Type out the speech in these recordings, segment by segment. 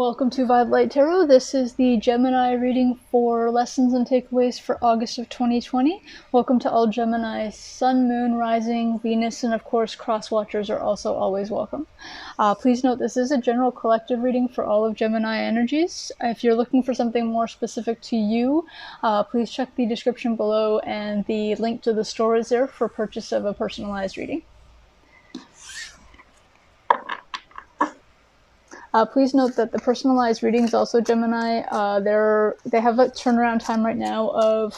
Welcome to Vibe Light Tarot. This is the Gemini reading for lessons and takeaways for August of 2020. Welcome to all Gemini, Sun, Moon, Rising, Venus, and of course cross-watchers are also always welcome. Please note this is a general collective reading for all of Gemini energies. If you're looking for something more specific to you, please check the description below and the link to the store is there for purchase of a personalized reading. Please note that the personalized readings, also Gemini, they have a turnaround time right now of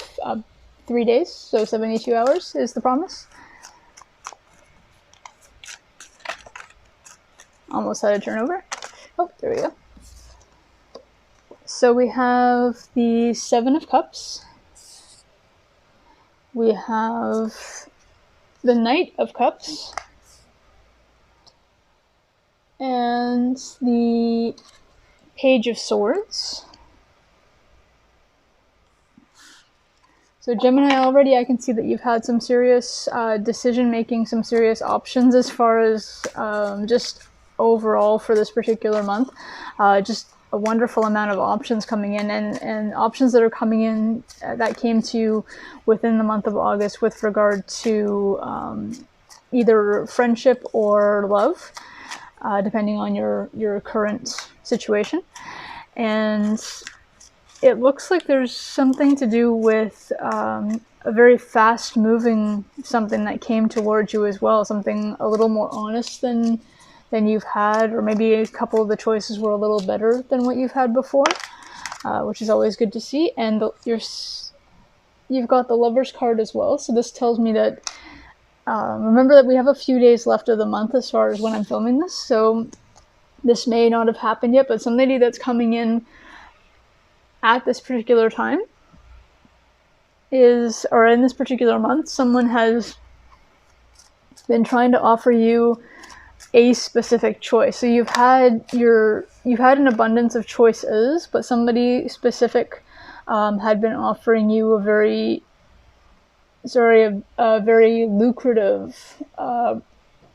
3 days, so 72 hours is the promise. Almost had a turnover. Oh, there we go. So we have the Seven of Cups. We have the Knight of Cups. And the Page of Swords. So Gemini, already I can see that you've had some serious decision making, some serious options as far as just overall for this particular month. Just a wonderful amount of options coming in, and options that are coming in that came to you within the month of August with regard to either friendship or love. Depending on your current situation. And it looks like there's something to do with a very fast moving something that came towards you as well, something a little more honest than you've had, or maybe a couple of the choices were a little better than what you've had before, which is always good to see. And you've got the Lover's card as well, so this tells me that remember that we have a few days left of the month as far as when I'm filming this, so this may not have happened yet, but somebody that's coming in at this particular time or in this particular month, someone has been trying to offer you a specific choice. So you've had an abundance of choices, but somebody specific had been offering you a very lucrative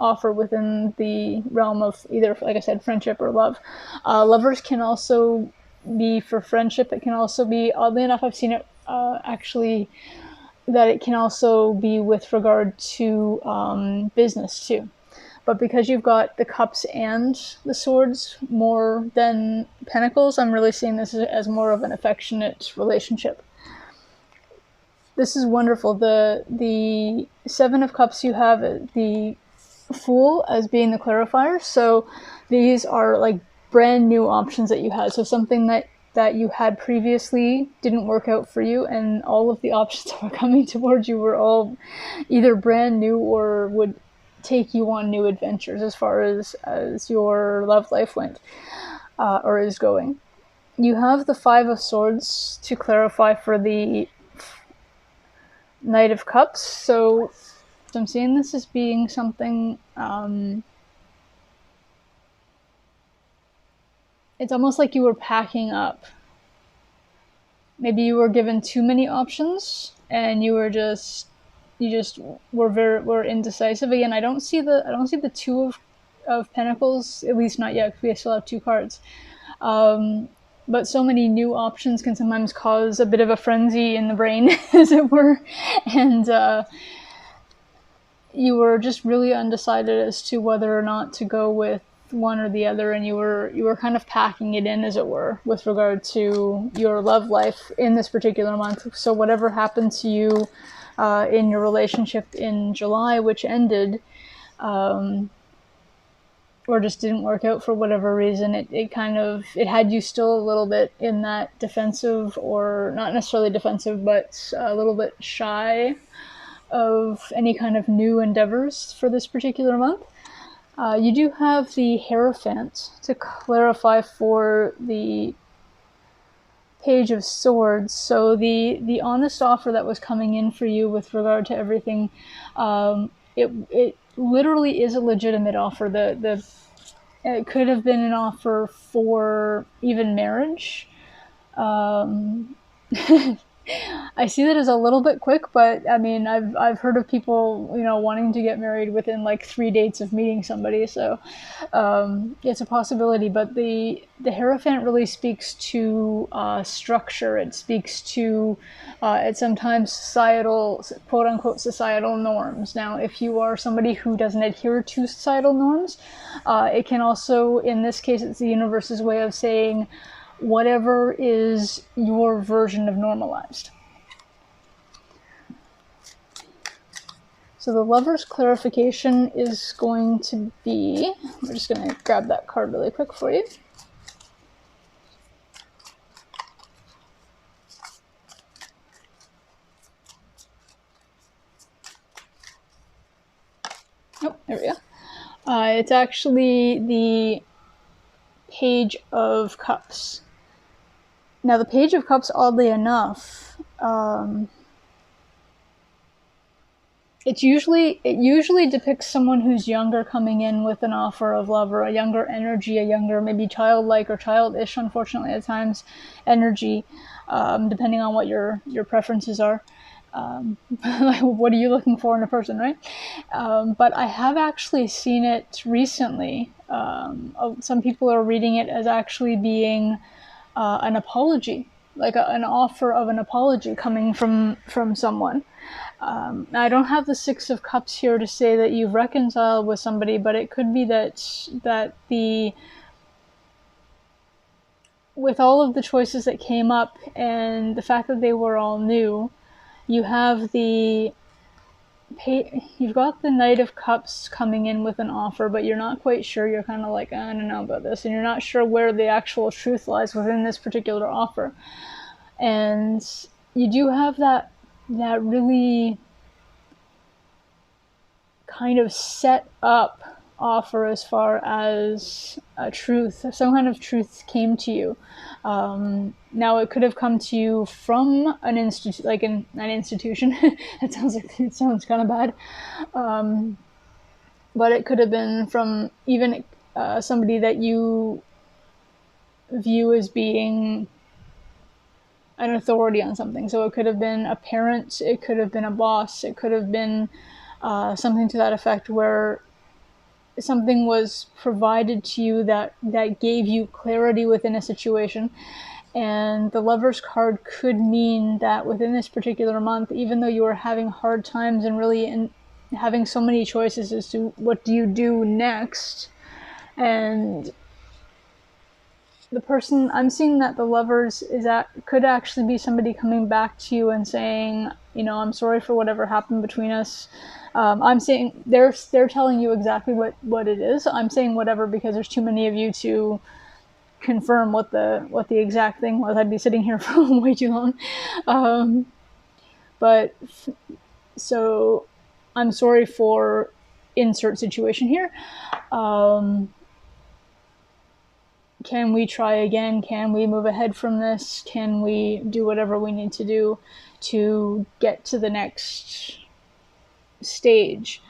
offer within the realm of either, like I said, friendship or love. Lovers can also be for friendship. It can also be, oddly enough, I've seen it actually, that it can also be with regard to business too. But because you've got the Cups and the Swords more than Pentacles, I'm really seeing this as more of an affectionate relationship. This is wonderful. The Seven of Cups, you have the Fool as being the clarifier. So these are like brand new options that you had. So something that you had previously didn't work out for you, and all of the options that were coming towards you were all either brand new or would take you on new adventures as far as your love life went or is going. You have the Five of Swords to clarify for the Knight of Cups, so I'm seeing this as being something, it's almost like you were packing up. Maybe you were given too many options, and you were were indecisive. Again, I don't see the Two of Pentacles, at least not yet, because we still have two cards. But so many new options can sometimes cause a bit of a frenzy in the brain, as it were. And you were just really undecided as to whether or not to go with one or the other, and you were kind of packing it in, as it were, with regard to your love life in this particular month. So whatever happened to you in your relationship in July, which ended, or just didn't work out for whatever reason, it had you still a little bit in that defensive, or not necessarily defensive, but a little bit shy of any kind of new endeavors for this particular month. You do have the Hierophant to clarify for the Page of Swords. So the honest offer that was coming in for you with regard to everything, it literally is a legitimate offer. It could have been an offer for even marriage. I see that as a little bit quick, but I mean, I've heard of people, you know, wanting to get married within like 3 dates of meeting somebody. So it's a possibility. But the Hierophant really speaks to structure. It speaks to it's sometimes societal, quote unquote, societal norms. Now, if you are somebody who doesn't adhere to societal norms, it can also, in this case, it's the universe's way of saying, whatever is your version of normalized. So the Lover's clarification is going to be, we're just going to grab that card really quick for you. Oh, there we go. It's actually the Page of Cups. Now, the Page of Cups, oddly enough, it usually depicts someone who's younger coming in with an offer of love, or a younger energy, a younger, maybe childlike or childish, unfortunately at times, energy, depending on what your preferences are. What are you looking for in a person, right? But I have actually seen it recently. Some people are reading it as actually being an apology, like an offer of an apology coming from someone. I don't have the Six of Cups here to say that you've reconciled with somebody, but it could be that with all of the choices that came up and the fact that they were all new, you've got the Knight of Cups coming in with an offer, but you're not quite sure. You're kind of like, I don't know about this, and you're not sure where the actual truth lies within this particular offer. And you do have that really kind of set up offer as far as a truth. Some kind of truth came to you. Now, it could have come to you from an institute, like an institution. It sounds kind of bad. But it could have been from even somebody that you view as being an authority on something. So it could have been a parent, it could have been a boss, it could have been something to that effect, where something was provided to you that gave you clarity within a situation. And the Lover's card could mean that within this particular month, even though you are having hard times and really having so many choices as to what do you do next, and the person I'm seeing that the Lovers could actually be somebody coming back to you and saying, you know, I'm sorry for whatever happened between us. I'm saying they're telling you exactly what it is. I'm saying whatever because there's too many of you to confirm what the exact thing was. I'd be sitting here for way too long. But so I'm sorry for insert situation here. Can we try again? Can we move ahead from this? Can we do whatever we need to do to get to the next stage?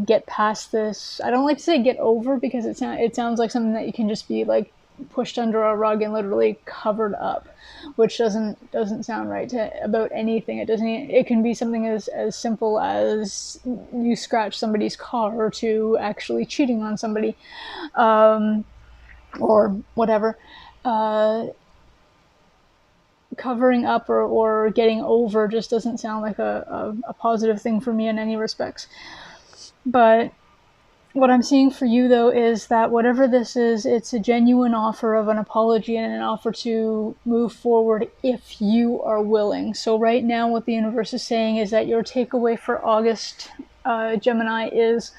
Get past this. I don't like to say get over, because it sounds like something that you can just be like pushed under a rug and literally covered up, which doesn't sound right about anything. It can be something as simple as you scratch somebody's car to actually cheating on somebody. Or whatever. Covering up or getting over just doesn't sound like a positive thing for me in any respects. But what I'm seeing for you, though, is that whatever this is, it's a genuine offer of an apology and an offer to move forward if you are willing. So right now what the universe is saying is that your takeaway for August, Gemini, is,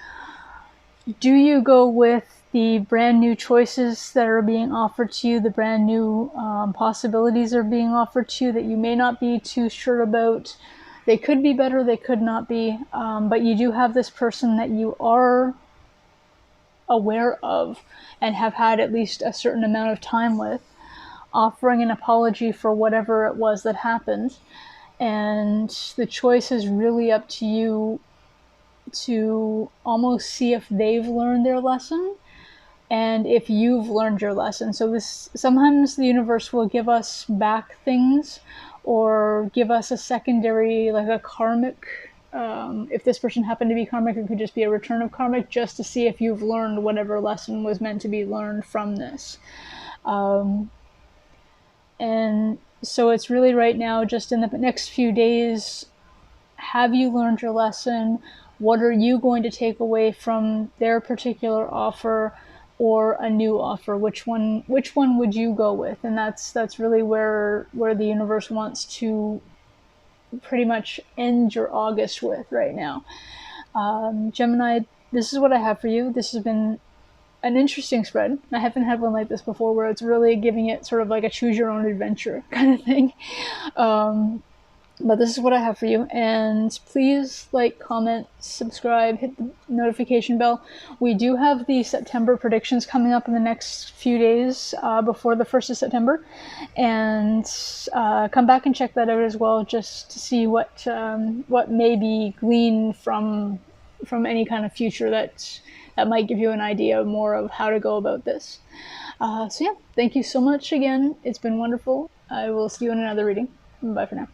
do you go with the brand new choices that are being offered to you, the brand new possibilities are being offered to you that you may not be too sure about? They could be better, they could not be, but you do have this person that you are aware of and have had at least a certain amount of time with, offering an apology for whatever it was that happened. And the choice is really up to you to almost see if they've learned their lesson and if you've learned your lesson. So sometimes the universe will give us back things, or give us a secondary, like a karmic. If this person happened to be karmic, it could just be a return of karmic, just to see if you've learned whatever lesson was meant to be learned from this. And so it's really right now, just in the next few days, have you learned your lesson? What are you going to take away from their particular offer or a new offer? Which one would you go with? And that's really where the universe wants to pretty much end your August with right now. Gemini, this is what I have for you. This has been an interesting spread. I haven't had one like this before, where it's really giving it sort of like a choose your own adventure kind of thing. But this is what I have for you, and please like, comment, subscribe, hit the notification bell. We do have the September predictions coming up in the next few days before the 1st of September, and come back and check that out as well, just to see what may be gleaned from any kind of future that might give you an idea more of how to go about this. So yeah, thank you so much again. It's been wonderful. I will see you in another reading. Bye for now.